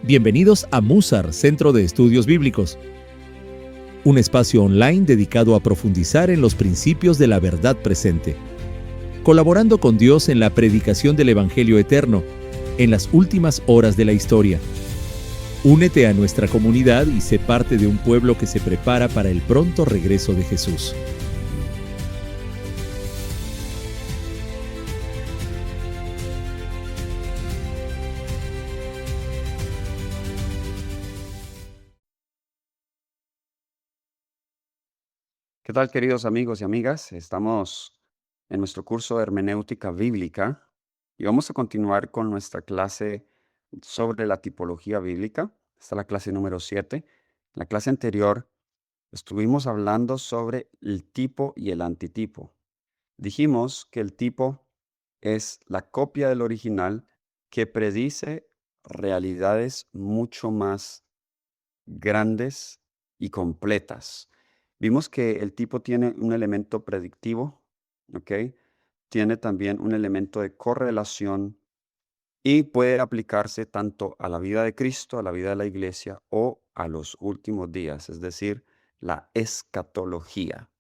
Bienvenidos a Musar, Centro de Estudios Bíblicos, un espacio online dedicado a profundizar en los principios de la verdad presente, colaborando con Dios en la predicación del Evangelio eterno, en las últimas horas de la historia. Únete a nuestra comunidad y sé parte de un pueblo que se prepara para el pronto regreso de Jesús. ¿Qué tal, queridos amigos y amigas? Estamos en nuestro curso de Hermenéutica Bíblica y vamos a continuar con nuestra clase sobre la tipología bíblica. Esta es la clase número 7. En la clase anterior estuvimos hablando sobre el tipo y el antitipo. Dijimos que el tipo es la copia del original que predice realidades mucho más grandes y completas. Vimos que el tipo tiene un elemento predictivo, ¿ok? Tiene también un elemento de correlación y puede aplicarse tanto a la vida de Cristo, a la vida de la iglesia o a los últimos días, es decir, la escatología.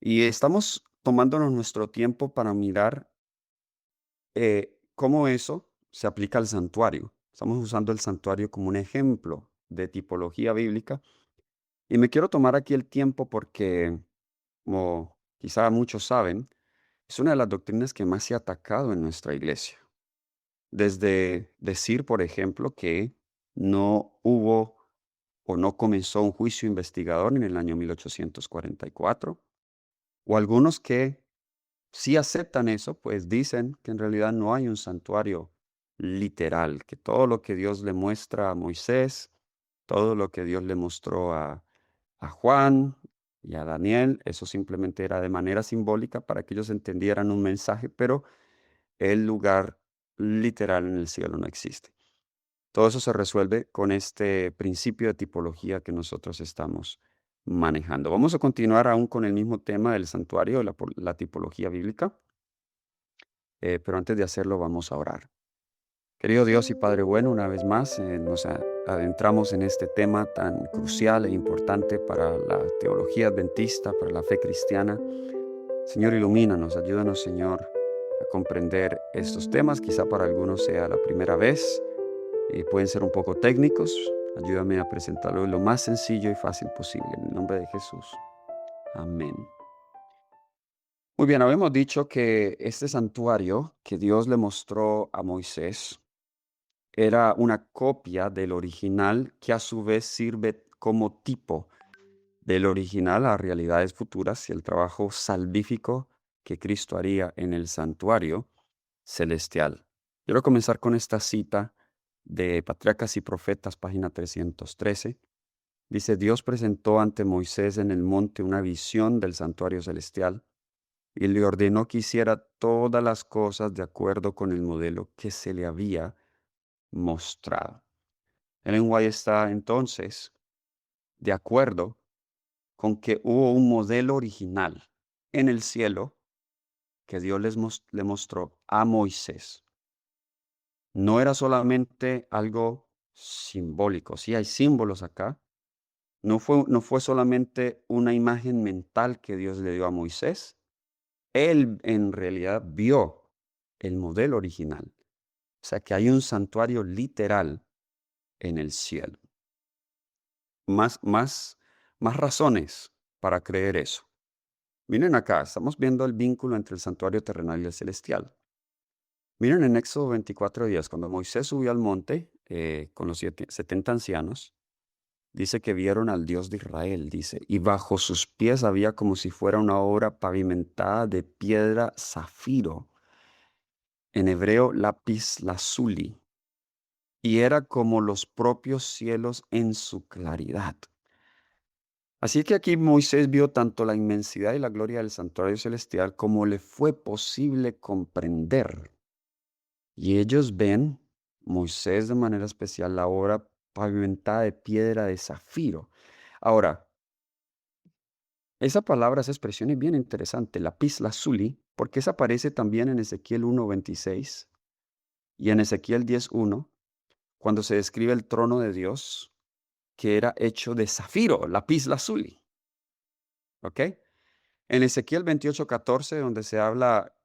Y estamos tomándonos nuestro tiempo para mirar cómo eso se aplica al santuario. Estamos usando el santuario como un ejemplo de tipología bíblica. Y me quiero tomar aquí el tiempo porque, como quizá muchos saben, es una de las doctrinas que más se ha atacado en nuestra iglesia. Desde decir, por ejemplo, que no hubo o no comenzó un juicio investigador en el año 1844, o algunos que sí aceptan eso, pues dicen que en realidad no hay un santuario literal, que todo lo que Dios le muestra a Moisés, todo lo que Dios le mostró a Juan y a Daniel, eso simplemente era de manera simbólica para que ellos entendieran un mensaje, pero el lugar literal en el cielo no existe. Todo eso se resuelve con este principio de tipología que nosotros estamos manejando. Vamos a continuar aún con el mismo tema del santuario, la tipología bíblica, pero antes de hacerlo vamos a orar. Querido Dios y Padre bueno, una vez más nos adentramos en este tema tan crucial e importante para la teología adventista, para la fe cristiana. Señor, ilumínanos, ayúdanos, Señor, a comprender estos temas. Quizá para algunos sea la primera vez y pueden ser un poco técnicos. Ayúdame a presentarlo lo más sencillo y fácil posible. En el nombre de Jesús. Amén. Muy bien, habíamos dicho que este santuario que Dios le mostró a Moisés era una copia del original que a su vez sirve como tipo del original a realidades futuras y el trabajo salvífico que Cristo haría en el santuario celestial. Quiero comenzar con esta cita de Patriarcas y Profetas, página 313. Dice: Dios presentó ante Moisés en el monte una visión del santuario celestial y le ordenó que hiciera todas las cosas de acuerdo con el modelo que se le había mostrado. Ellen White está entonces de acuerdo con que hubo un modelo original en el cielo que Dios le mostró a Moisés. No era solamente algo simbólico, sí hay símbolos acá. No fue solamente una imagen mental que Dios le dio a Moisés. Él en realidad vio el modelo original. O sea que hay un santuario literal en el cielo. Más razones para creer eso. Miren acá, estamos viendo el vínculo entre el santuario terrenal y el celestial. Miren en Éxodo 24:10, cuando Moisés subió al monte con los 70 ancianos, dice que vieron al Dios de Israel, dice, y bajo sus pies había como si fuera una obra pavimentada de piedra zafiro, en hebreo lapis lazuli, y era como los propios cielos en su claridad. Así que aquí Moisés vio tanto la inmensidad y la gloria del santuario celestial como le fue posible comprender. Y ellos ven, Moisés de manera especial, la obra pavimentada de piedra de zafiro. Ahora, esa palabra, esa expresión es bien interesante, lapis lazuli, porque esa aparece también en Ezequiel 1:26 y en Ezequiel 10:1, cuando se describe el trono de Dios, que era hecho de zafiro, lapislázuli. ¿Ok? En Ezequiel 28:14, donde se habla,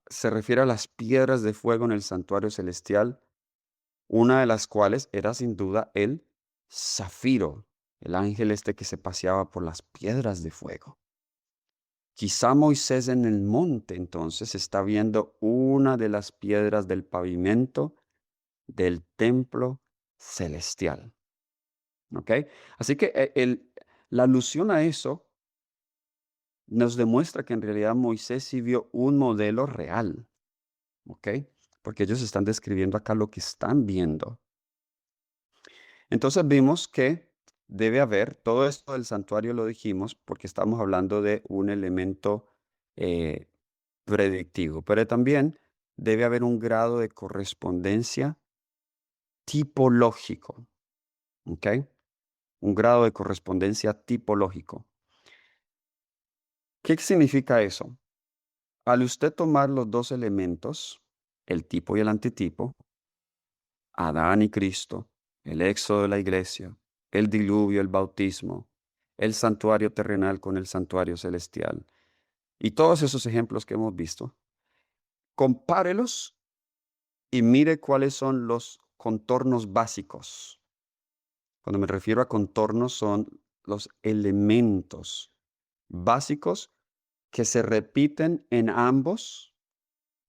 se refiere a las piedras de fuego en el santuario celestial, una de las cuales era sin duda el zafiro, el ángel este que se paseaba por las piedras de fuego. Quizá Moisés en el monte entonces está viendo una de las piedras del pavimento del templo celestial. ¿Ok? Así que la alusión a eso nos demuestra que en realidad Moisés sí vio un modelo real. ¿Ok? Porque ellos están describiendo acá lo que están viendo. Entonces vimos que debe haber, todo esto del santuario lo dijimos porque estamos hablando de un elemento eh, predictivo, pero también debe haber un grado de correspondencia tipológico, ¿ok? Un grado de correspondencia tipológico. ¿Qué significa eso? Al usted tomar los dos elementos, el tipo y el antitipo, Adán y Cristo, el éxodo de la iglesia, el diluvio, el bautismo, el santuario terrenal con el santuario celestial, y todos esos ejemplos que hemos visto, compárelos y mire cuáles son los contornos básicos. Cuando me refiero a contornos son los elementos básicos que se repiten en ambos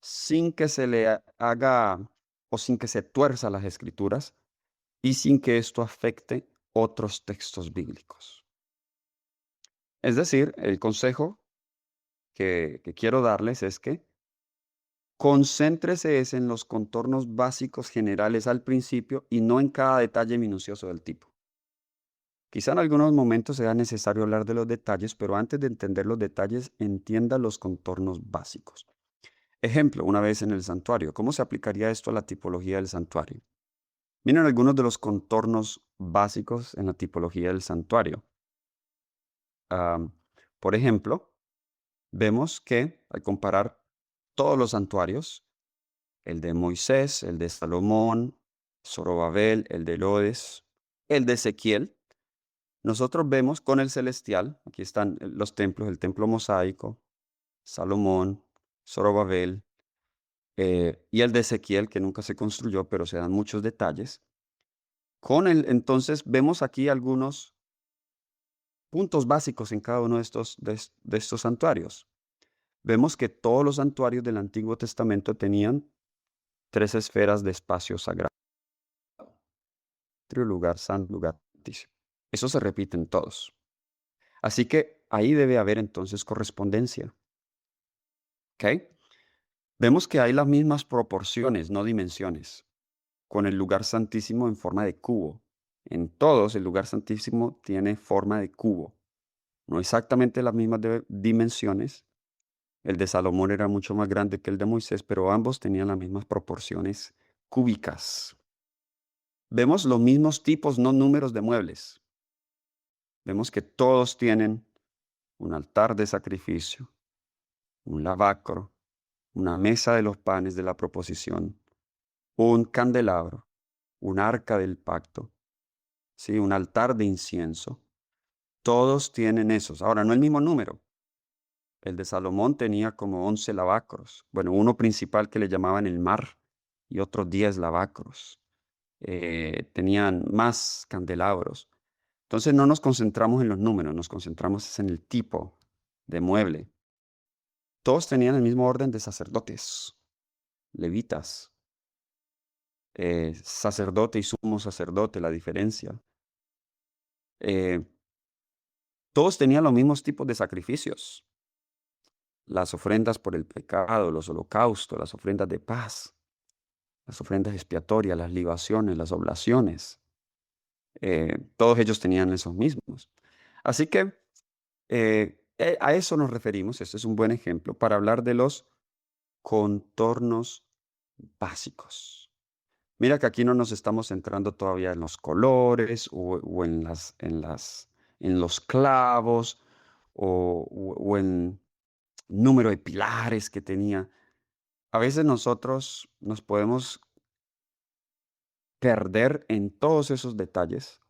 sin que se le haga o sin que se tuerza las escrituras y sin que esto afecte otros textos bíblicos. Es decir, el consejo que quiero darles es que concéntrese en los contornos básicos generales al principio y no en cada detalle minucioso del tipo. Quizá en algunos momentos sea necesario hablar de los detalles, pero antes de entender los detalles, entienda los contornos básicos. Ejemplo, una vez en el santuario, ¿cómo se aplicaría esto a la tipología del santuario? Miren algunos de los contornos básicos en la tipología del santuario. Am, por ejemplo, vemos que al comparar todos los santuarios, el de Moisés, el de Salomón, Zorobabel, el de Herodes, el de Ezequiel, nosotros vemos con el celestial, aquí están los templos, el templo mosaico, Salomón, Zorobabel, y el de Ezequiel, que nunca se construyó, pero se dan muchos detalles. Entonces vemos aquí algunos puntos básicos en cada uno de estos santuarios. Vemos que todos los santuarios del Antiguo Testamento tenían tres esferas de espacio sagrado: lugar santo, lugar santísimo. Eso se repite en todos. Así que ahí debe haber entonces correspondencia. ¿Ok? Vemos que hay las mismas proporciones, no dimensiones, con el lugar santísimo en forma de cubo. En todos el lugar santísimo tiene forma de cubo. No exactamente las mismas dimensiones. El de Salomón era mucho más grande que el de Moisés, pero ambos tenían las mismas proporciones cúbicas. Vemos los mismos tipos, no números de muebles. Vemos que todos tienen un altar de sacrificio, un lavacro, una mesa de los panes de la proposición, un candelabro, un arca del pacto, ¿sí? Un altar de incienso. Todos tienen esos. Ahora, no el mismo número. El de Salomón tenía como 11 lavacros. Bueno, uno principal que le llamaban el mar y otros 10 lavacros. Tenían más candelabros. Entonces no nos concentramos en los números, nos concentramos en el tipo de mueble. Todos tenían el mismo orden de sacerdotes, levitas, sacerdote y sumo sacerdote, la diferencia. Eh, todos tenían los mismos tipos de sacrificios: las ofrendas por el pecado, los holocaustos, las ofrendas de paz, las ofrendas expiatorias, las libaciones, las oblaciones. Todos ellos tenían esos mismos. Así que a eso nos referimos. Este es un buen ejemplo para hablar de los contornos básicos. Mira que aquí no nos estamos centrando todavía en los colores o en los clavos o en número de pilares que tenía. A veces nosotros nos podemos perder en todos esos detalles,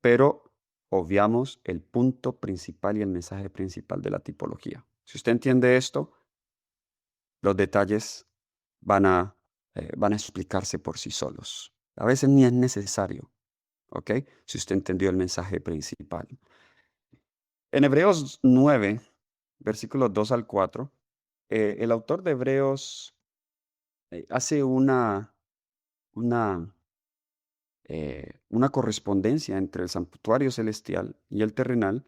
pero obviamos el punto principal y el mensaje principal de la tipología. Si usted entiende esto, los detalles van a, van a explicarse por sí solos. A veces ni es necesario, ¿ok? Si usted entendió el mensaje principal. En Hebreos 9, versículos 2 al 4, el autor de Hebreos hace una, una correspondencia entre el santuario celestial y el terrenal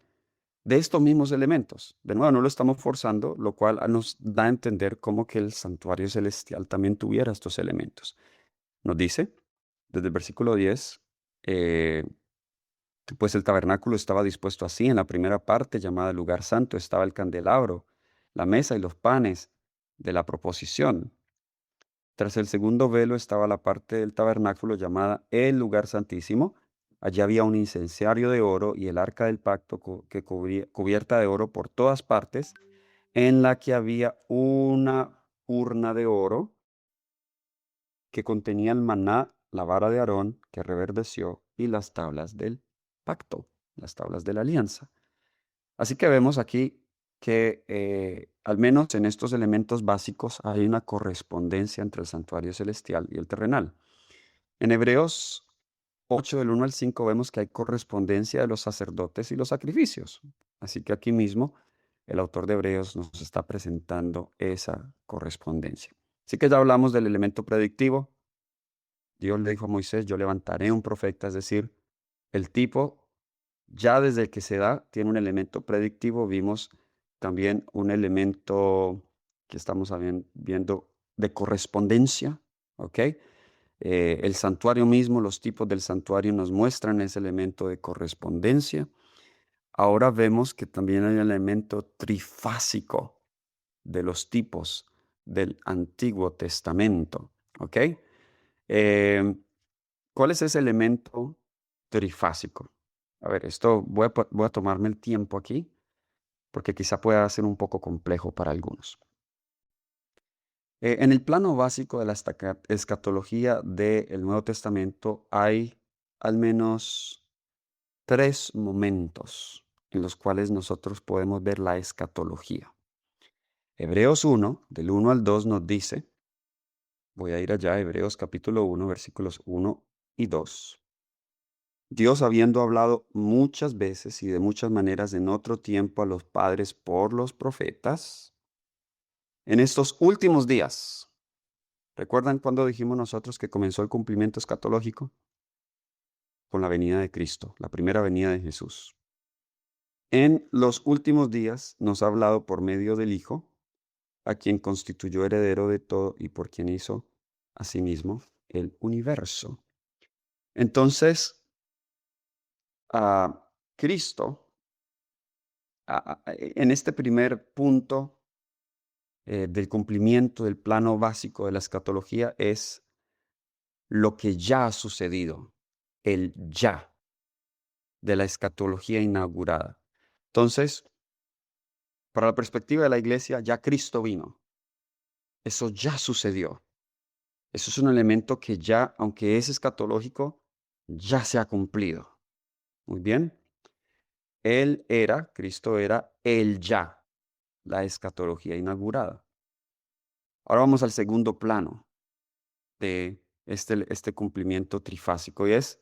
de estos mismos elementos. De nuevo, no lo estamos forzando, lo cual nos da a entender cómo que el santuario celestial también tuviera estos elementos. Nos dice, desde el versículo 10, eh, pues el tabernáculo estaba dispuesto así. En la primera parte, llamada lugar santo, estaba el candelabro, la mesa y los panes de la proposición. Tras el segundo velo estaba la parte del tabernáculo llamada el lugar santísimo. Allí había un incenciario de oro y el arca del pacto cubierta de oro por todas partes, en la que había una urna de oro que contenía el maná, la vara de Aarón que reverdeció y las tablas del pacto, las tablas de la alianza. Así que vemos aquí que al menos en estos elementos básicos hay una correspondencia entre el santuario celestial y el terrenal. En Hebreos 8 del 1 al 5 vemos que hay correspondencia de los sacerdotes y los sacrificios. Así que aquí mismo el autor de Hebreos nos está presentando esa correspondencia. Así que ya hablamos del elemento predictivo. Dios le dijo a Moisés, yo levantaré un profeta, es decir, el tipo ya desde que se da tiene un elemento predictivo. Vimos también un elemento que estamos viendo de correspondencia, ¿ok? El santuario mismo, los tipos del santuario nos muestran ese elemento de correspondencia. Ahora vemos que también hay un elemento trifásico de los tipos del Antiguo Testamento, ¿ok? Eh, ¿Cuál es ese elemento trifásico? A ver, esto voy a tomarme el tiempo aquí porque quizá pueda ser un poco complejo para algunos. En el plano básico de la escatología del Nuevo Testamento hay al menos tres momentos en los cuales nosotros podemos ver la escatología. Hebreos 1, del 1 al 2 nos dice, voy a ir allá, Hebreos capítulo 1, versículos 1 y 2. Dios, habiendo hablado muchas veces y de muchas maneras en otro tiempo a los padres por los profetas, en estos últimos días, ¿recuerdan cuando dijimos nosotros que comenzó el cumplimiento escatológico? Con la venida de Cristo, la primera venida de Jesús. En los últimos días nos ha hablado por medio del Hijo, a quien constituyó heredero de todo y por quien hizo asimismo el universo. Entonces, a Cristo, en este primer punto del cumplimiento del plano básico de la escatología es lo que ya ha sucedido, el ya de la escatología inaugurada. Entonces, para la perspectiva de la iglesia, ya Cristo vino. Eso ya sucedió. Eso es un elemento que ya, aunque es escatológico, ya se ha cumplido. Muy bien. Cristo era el ya, la escatología inaugurada. Ahora vamos al segundo plano de este cumplimiento trifásico y es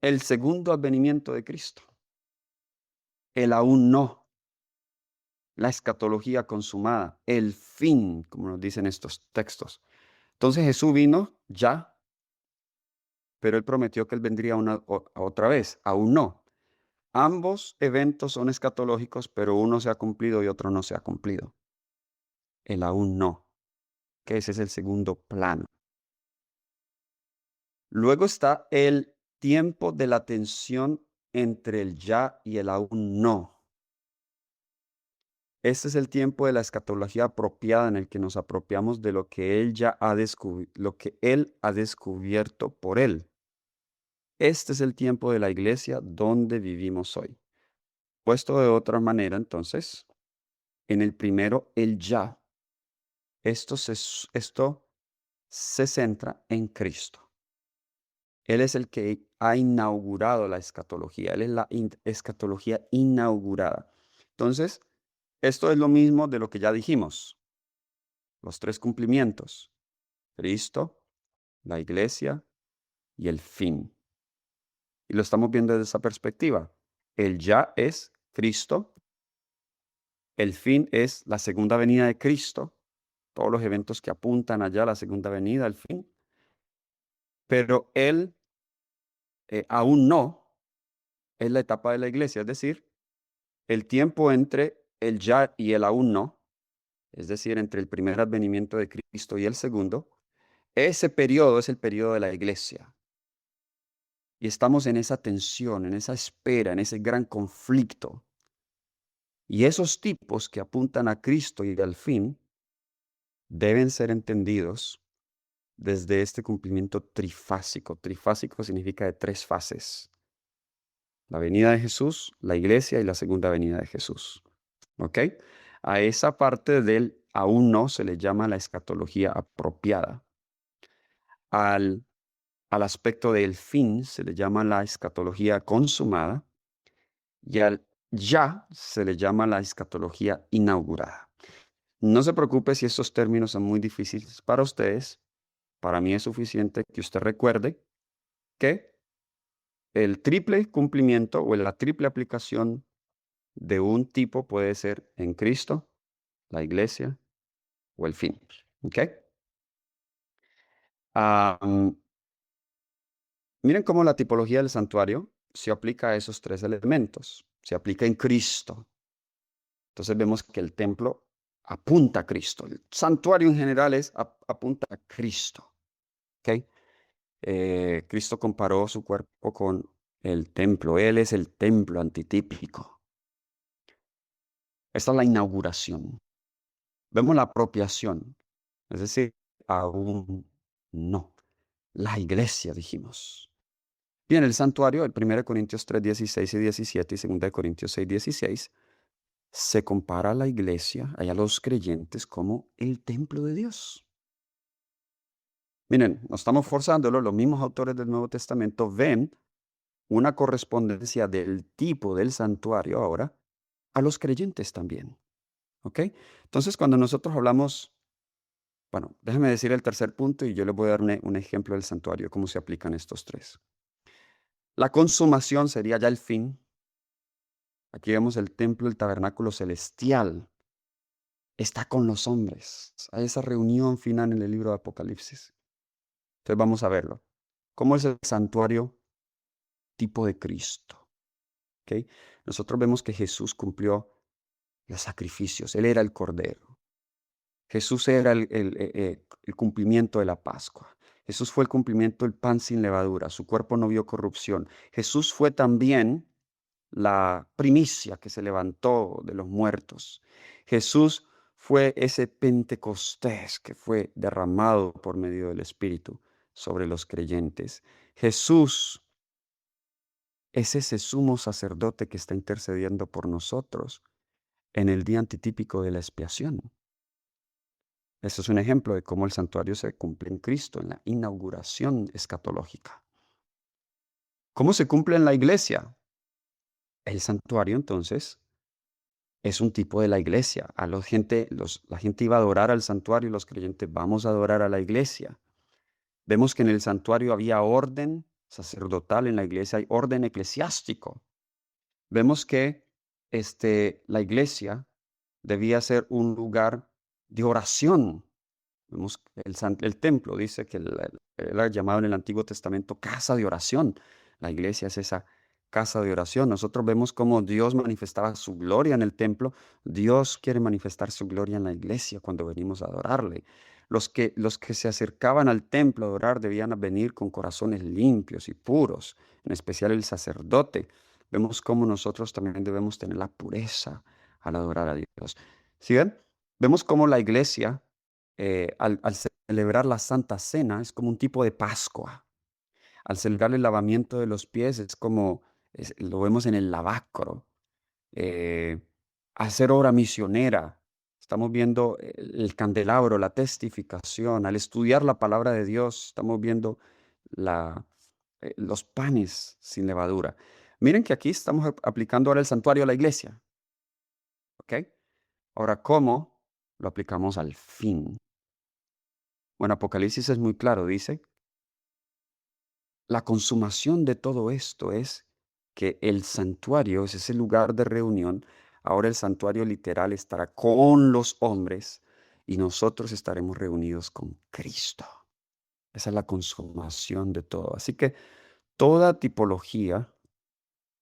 el segundo advenimiento de Cristo. El aún no, la escatología consumada, el fin, como nos dicen estos textos. Entonces Jesús vino ya, pero él prometió que él vendría otra vez, aún no. Ambos eventos son escatológicos, pero uno se ha cumplido y otro no se ha cumplido. El aún no, que ese es el segundo plano. Luego está el tiempo de la tensión entre el ya y el aún no. Este es el tiempo de la escatología apropiada en el que nos apropiamos de lo que Él ya ha descubierto, lo que Él ha descubierto por Él. Este es el tiempo de la iglesia donde vivimos hoy. Puesto de otra manera, entonces, en el primero, el ya. Esto se centra en Cristo. Él es el que ha inaugurado la escatología. Él es la escatología inaugurada. Entonces, esto es lo mismo de lo que ya dijimos. Los tres cumplimientos. Cristo, la iglesia y el fin. Y lo estamos viendo desde esa perspectiva. El ya es Cristo. El fin es la segunda venida de Cristo. Todos los eventos que apuntan allá a la segunda venida, al fin. Pero Él aún no es la etapa de la iglesia. Es decir, el tiempo entre el ya y el aún no, es decir, entre el primer advenimiento de Cristo y el segundo, ese periodo es el periodo de la iglesia. Y estamos en esa tensión, en esa espera, en ese gran conflicto. Y esos tipos que apuntan a Cristo y al fin deben ser entendidos desde este cumplimiento trifásico. Trifásico significa de tres fases: la venida de Jesús, la iglesia y la segunda venida de Jesús. ¿Ok? A esa parte del aún no se le llama la escatología apropiada. Al, al aspecto del fin se le llama la escatología consumada, y al ya se le llama la escatología inaugurada. No se preocupe si estos términos son muy difíciles para ustedes. Para mí es suficiente que usted recuerde que el triple cumplimiento o la triple aplicación de un tipo puede ser en Cristo, la iglesia o el fin. ¿Ok? Miren cómo la tipología del santuario se aplica a esos tres elementos. Se aplica en Cristo. Entonces vemos que el templo apunta a Cristo. El santuario en general apunta a Cristo. ¿Ok? Cristo comparó su cuerpo con el templo. Él es el templo antitípico. Esta es la inauguración. Vemos la apropiación. Es decir, aún no. La iglesia, dijimos. Bien, el santuario, el 1 Corintios 3, 16 y 17 y 2 Corintios 6, 16, se compara a la iglesia, a los creyentes, como el templo de Dios. Miren, no estamos forzándolo, los mismos autores del Nuevo Testamento ven una correspondencia del tipo del santuario ahora a los creyentes también. ¿Ok? Entonces, cuando nosotros hablamos, bueno, déjame decir el tercer punto y yo les voy a dar un ejemplo del santuario, cómo se aplican estos tres. La consumación sería ya el fin. Aquí vemos el templo, el tabernáculo celestial. Está con los hombres. Hay esa reunión final en el libro de Apocalipsis. Entonces vamos a verlo. ¿Cómo es el santuario tipo de Cristo? ¿Ok? Nosotros vemos que Jesús cumplió los sacrificios. Él era el Cordero. Jesús era el cumplimiento de la Pascua. Jesús fue el cumplimiento del pan sin levadura. Su cuerpo no vio corrupción. Jesús fue también la primicia que se levantó de los muertos. Jesús fue ese Pentecostés que fue derramado por medio del Espíritu sobre los creyentes. Jesús es ese sumo sacerdote que está intercediendo por nosotros en el día antitípico de la expiación. Eso es un ejemplo de cómo el santuario se cumple en Cristo, en la inauguración escatológica. ¿Cómo se cumple en la iglesia? El santuario, entonces, es un tipo de la iglesia. La gente iba a adorar al santuario y los creyentes vamos a adorar a la iglesia. Vemos que en el santuario había orden sacerdotal, en la iglesia hay orden eclesiástico. Vemos que la iglesia debía ser un lugar de oración. Vemos que el templo dice que era llamado en el Antiguo Testamento casa de oración. La iglesia es esa casa de oración. Nosotros vemos cómo Dios manifestaba su gloria en el templo. Dios quiere manifestar su gloria en la iglesia cuando venimos a adorarle. Los que se acercaban al templo a adorar debían venir con corazones limpios y puros, en especial el sacerdote. Vemos cómo nosotros también debemos tener la pureza al adorar a Dios. ¿Sí ven? Vemos cómo la iglesia, al celebrar la Santa Cena, es como un tipo de Pascua. Al celebrar el lavamiento de los pies, es como lo vemos en el lavacro. Eh, Hacer obra misionera. Estamos viendo el candelabro, la testificación. Al estudiar la palabra de Dios, estamos viendo la los panes sin levadura. Miren que aquí estamos aplicando ahora el santuario a la iglesia, ¿ok? Ahora, ¿cómo lo aplicamos al fin? Bueno, Apocalipsis es muy claro, dice, la consumación de todo esto es que el santuario es ese lugar de reunión. Ahora el santuario literal estará con los hombres y nosotros estaremos reunidos con Cristo. Esa es la consumación de todo. Así que toda tipología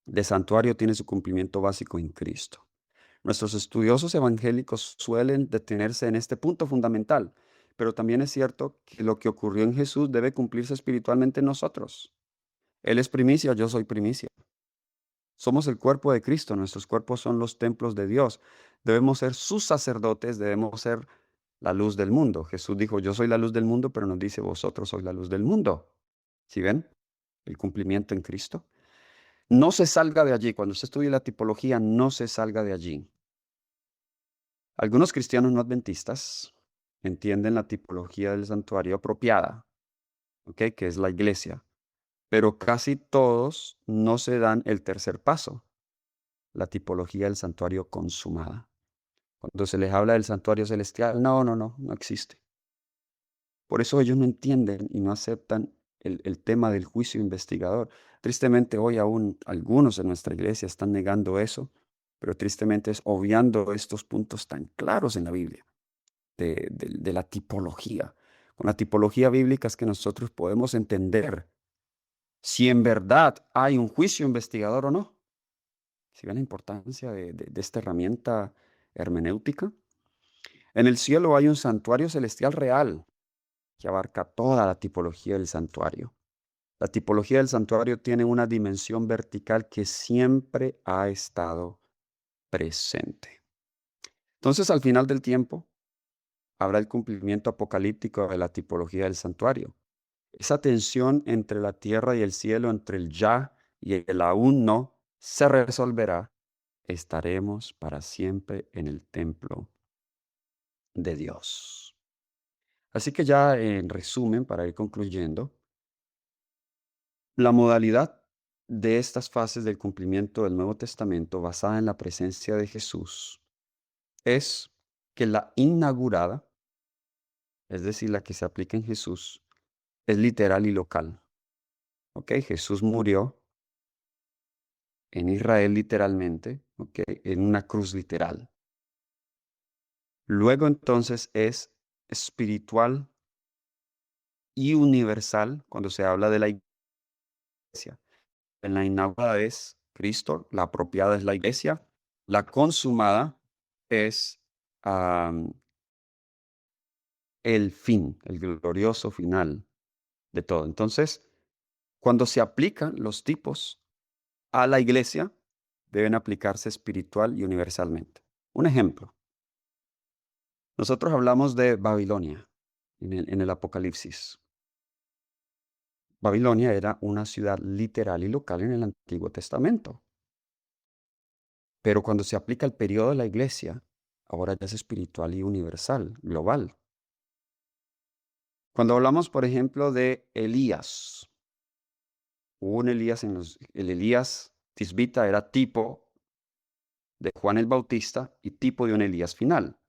de santuario tiene su cumplimiento básico en Cristo. Nuestros estudiosos evangélicos suelen detenerse en este punto fundamental, pero también es cierto que lo que ocurrió en Jesús debe cumplirse espiritualmente en nosotros. Él es primicia, yo soy primicia. Somos el cuerpo de Cristo, nuestros cuerpos son los templos de Dios. Debemos ser sus sacerdotes, debemos ser la luz del mundo. Jesús dijo, yo soy la luz del mundo, pero nos dice, vosotros sois la luz del mundo. ¿Sí ven? El cumplimiento en Cristo. No se salga de allí. Cuando usted estudie la tipología, no se salga de allí. Algunos cristianos no adventistas entienden la tipología del santuario apropiada, ¿ok? Que es la iglesia. Pero casi todos no se dan el tercer paso, la tipología del santuario consumada. Cuando se les habla del santuario celestial, no existe. Por eso ellos no entienden y no aceptan el tema del juicio investigador. Tristemente hoy aún algunos en nuestra iglesia están negando eso, pero tristemente es obviando estos puntos tan claros en la Biblia de la tipología. Con la tipología bíblica es que nosotros podemos entender si en verdad hay un juicio investigador o no. ¿Si ven la importancia de esta herramienta hermenéutica? En el cielo hay un santuario celestial real que abarca toda la tipología del santuario. La tipología del santuario tiene una dimensión vertical que siempre ha estado presente. Entonces, al final del tiempo, habrá el cumplimiento apocalíptico de la tipología del santuario. Esa tensión entre la tierra y el cielo, entre el ya y el aún no, se resolverá. Estaremos para siempre en el templo de Dios. Así que ya en resumen, para ir concluyendo, la modalidad de estas fases del cumplimiento del Nuevo Testamento basada en la presencia de Jesús es que la inaugurada, es decir, la que se aplica en Jesús, es literal y local. ¿Ok? Jesús murió en Israel literalmente, ¿ok? En una cruz literal. Luego entonces es espiritual y universal cuando se habla de la iglesia. En la inaugurada es Cristo, la apropiada es la iglesia, la consumada es el fin, el glorioso final de todo. Entonces, cuando se aplican los tipos a la iglesia, deben aplicarse espiritual y universalmente. Un ejemplo, nosotros hablamos de Babilonia en el Apocalipsis. Babilonia era una ciudad literal y local en el Antiguo Testamento. Pero cuando se aplica el periodo de la iglesia, ahora ya es espiritual y universal, global. Cuando hablamos, por ejemplo, de Elías, hubo un Elías el Elías tisbita era tipo de Juan el Bautista y tipo de un Elías final.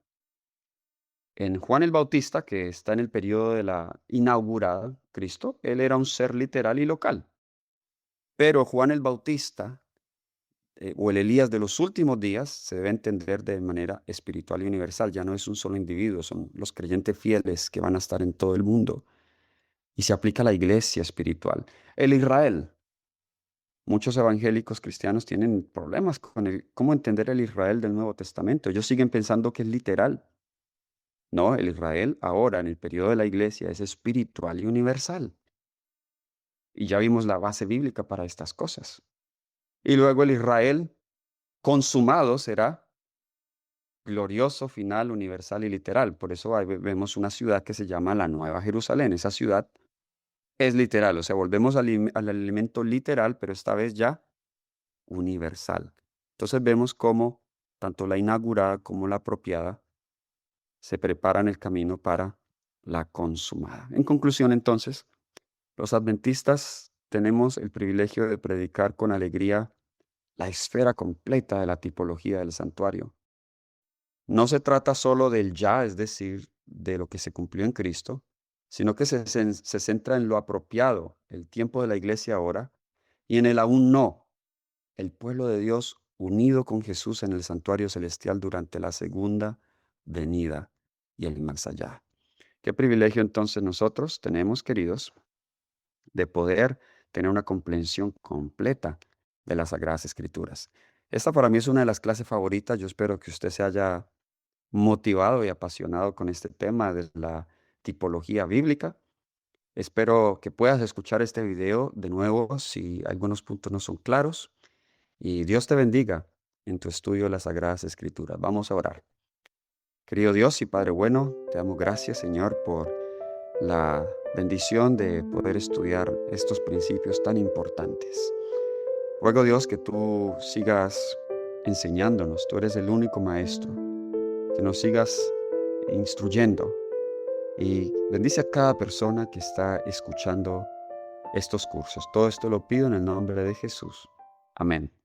En Juan el Bautista, que está en el periodo de la inaugurada Cristo, él era un ser literal y local. Pero Juan el Bautista o el Elías de los últimos días se debe entender de manera espiritual y universal. Ya no es un solo individuo, son los creyentes fieles que van a estar en todo el mundo. Y se aplica a la iglesia espiritual. El Israel. Muchos evangélicos cristianos tienen problemas con cómo entender el Israel del Nuevo Testamento. Ellos siguen pensando que es literal. No, el Israel ahora en el periodo de la iglesia es espiritual y universal. Y ya vimos la base bíblica para estas cosas. Y luego el Israel consumado será glorioso, final, universal y literal. Por eso ahí vemos una ciudad que se llama la Nueva Jerusalén. Esa ciudad es literal, o sea, volvemos al elemento literal, pero esta vez ya universal. Entonces vemos cómo tanto la inaugurada como la apropiada se preparan el camino para la consumada. En conclusión, entonces, los adventistas tenemos el privilegio de predicar con alegría la esfera completa de la tipología del santuario. No se trata solo del ya, es decir, de lo que se cumplió en Cristo, sino que se centra en lo apropiado, el tiempo de la iglesia ahora, y en el aún no, el pueblo de Dios unido con Jesús en el santuario celestial durante la segunda venida y el más allá. Qué privilegio entonces nosotros tenemos, queridos, de poder tener una comprensión completa de las Sagradas Escrituras. Esta para mí es una de las clases favoritas. Yo espero que usted se haya motivado y apasionado con este tema de la tipología bíblica. Espero que puedas escuchar este video de nuevo si algunos puntos no son claros. Y Dios te bendiga en tu estudio de las Sagradas Escrituras. Vamos a orar. Querido Dios y Padre bueno, te damos gracias, Señor, por la bendición de poder estudiar estos principios tan importantes. Ruego, Dios, que tú sigas enseñándonos. Tú eres el único maestro. Que nos sigas instruyendo. Y bendice a cada persona que está escuchando estos cursos. Todo esto lo pido en el nombre de Jesús. Amén.